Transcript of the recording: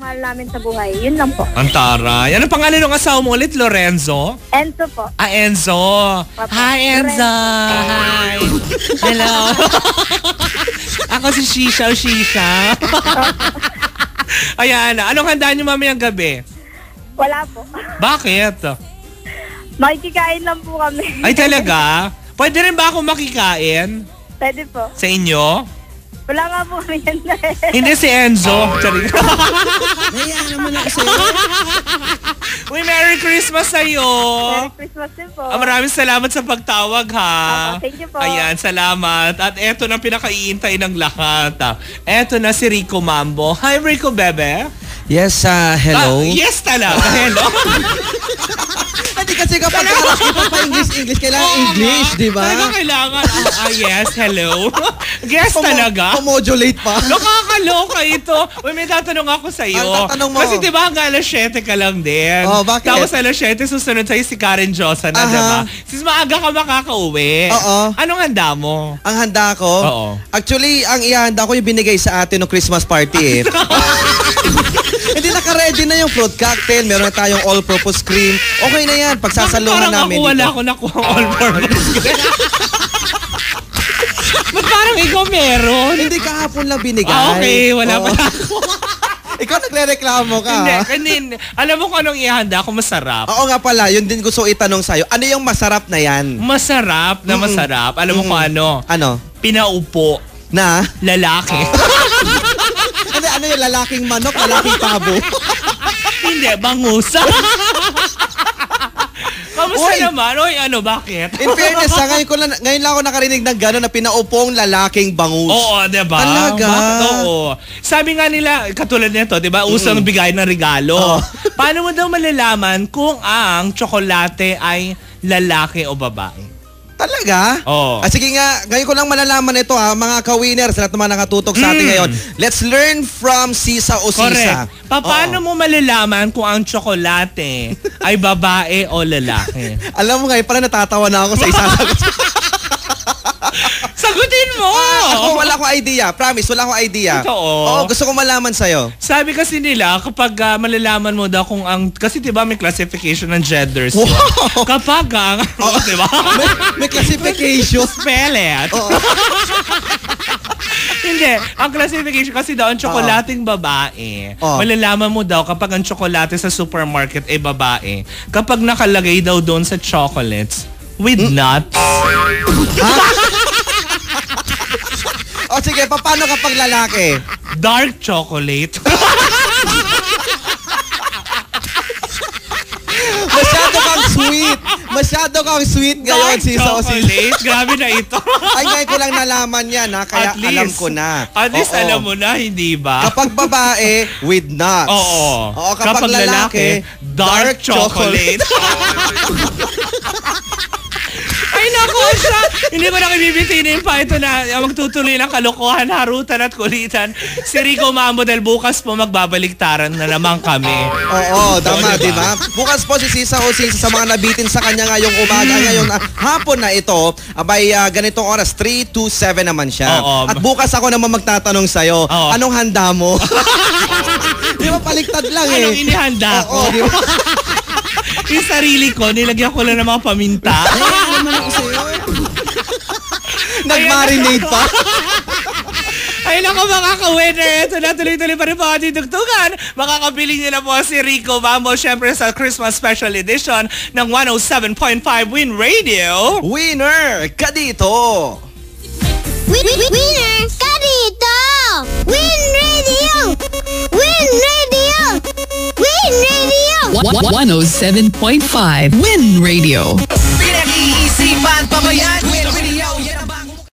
mahal namin sa buhay. Yun lang po. Ang taray. Ano pangalan ng asawa mo ulit? Lorenzo? Enzo po. Enzo. Papa. Hi, Enzo. Hi. Hello. Ako si Shisha o Shisha. Ayan. Anong handa niyo mamayang gabi? Wala po. Bakit? Makikikain lang po kami. Ay, talaga? Pwede rin ba ako makikain? Pwede po. Sa inyo? Wala nga po kami yan. Hindi si Enzo. Sorry. Naiyan naman ako sa'yo. Uy, Merry Christmas sa'yo. Merry Christmas din po. Maraming salamat sa pagtawag, ha. Thank you po. Ayan, salamat. At eto na pinakaiintay ng lahat. Eto na si Rico Mambo. Hi, Rico Bebe. Yes, hello. Yes talaga. Hello. Hindi kasi kapag pa-English, kailangan English, di ba? Talaga kailangan. Yes, hello. Yes talaga. Pamodulate pa. Nakakaloka ito. Uy, may tatanong ako sa'yo. Ang tatanong mo. Kasi diba hanggang alas 7 ka lang din. Oh, bakit? Tapos alas 7 susunod sa'yo si Karen Josa na, diba? Sis, maaga ka makakauwi. Oo. Anong handa mo? Ang handa ko? Oo. Actually, ang ihanda ko yung binigay sa atin ng Christmas party eh. Hindi naka-ready na yung fruit cocktail. Meron na tayong all-purpose cream. Okay na yan. Pagsasaluhan namin. Parang ako wala ako nakuha all-purpose cream. Ba't parang ikaw meron? Hindi kahapon lang binigay. Okay, wala pa ako. Ikaw nagre-reklamo ka. Hindi. Alam mo kung anong ihanda ko masarap? Oo nga pala. Yun din gusto itanong sa'yo. Ano yung masarap na yan? Masarap na masarap. Alam mo kung ano? Ano? Pinaupo. Na? Lalaki. Ano yung lalaking manok, lalaking pabo? Hindi, bangus. Kamusta naman? Oy, ano, bakit? In fairness, ngayon lang ako nakarinig ng gano'n na pinaupong lalaking bangus. Oo, diba? Talaga? Bakit? Oo. Sabi nga nila, katulad nito, diba? Usang bigay ng regalo. Paano mo daw malalaman kung ang tsokolate ay lalaki o babae? Talaga? Oo. Sige nga, ngayon ko lang malalaman ito mga ka-winners, lahat naman nakatutok sa atin ngayon. Let's learn from Sisa o Sisa. Correct. Paano mo malalaman kung ang tsokolate ay babae o lalaki? Alam mo ngayon, parang natatawa na ako sa isa. Sagutin mo! Ako wala akong idea. Promise, wala akong idea. Totoo. Oo, gusto ko malaman sa'yo. Sabi kasi nila, kapag malalaman mo daw kung ang... Kasi diba may classification ng genders. Wow! Kapag ang... diba? May classification. Spell it. Hindi. Ang classification kasi daw, ang tsokolating babae. Malalaman mo daw kapag ang tsokolate sa supermarket ay babae. Kapag nakalagay daw doon sa chocolates, with nuts. O sige, paano kapag lalaki? Dark chocolate. Masyado kang sweet ngayon, Sisa o Sisa. Grabe na ito. Ay, ngayon ko lang nalaman yan, ha? Kaya alam ko na. At least alam mo na, hindi ba? Kapag babae, with nuts. Oo. Kapag lalaki, dark chocolate. Ay, naku siya. Hindi ko na ibibitinin pa. Ito na, magtutuloy ng kalokohan, harutan at kulitan. Si Rico Mambo dahil bukas po magbabaliktaran na naman kami. Oo, tama, di ba? Bukas po si Sisa o Sisa sa mga nabitin sa kanya ngayong umaga, ngayong hapon na ito, abay ganitong oras, 3 to 7 naman siya. At bukas ako naman magtatanong sa'yo, anong handa mo? Di ba, paliktad lang eh. Anong inihanda ko? Oo, di ba? Yung sarili ko, nilagyan ko lang ng mga paminta. Ay, naman ako sa'yo. Nag-marinate pa. Ay nako mga ka-winner, ito na tuloy-tuloy pa rin po ating tugtugan. Makakabili niyo na po si Rico Mambo syempre sa Christmas Special Edition ng 107.5 Win Radio. Winner ka dito! Winner ka dito! Win Radio! Win Radio! Win Radio! 107.5 Win Radio. Pinag-iisipan pa ba yan?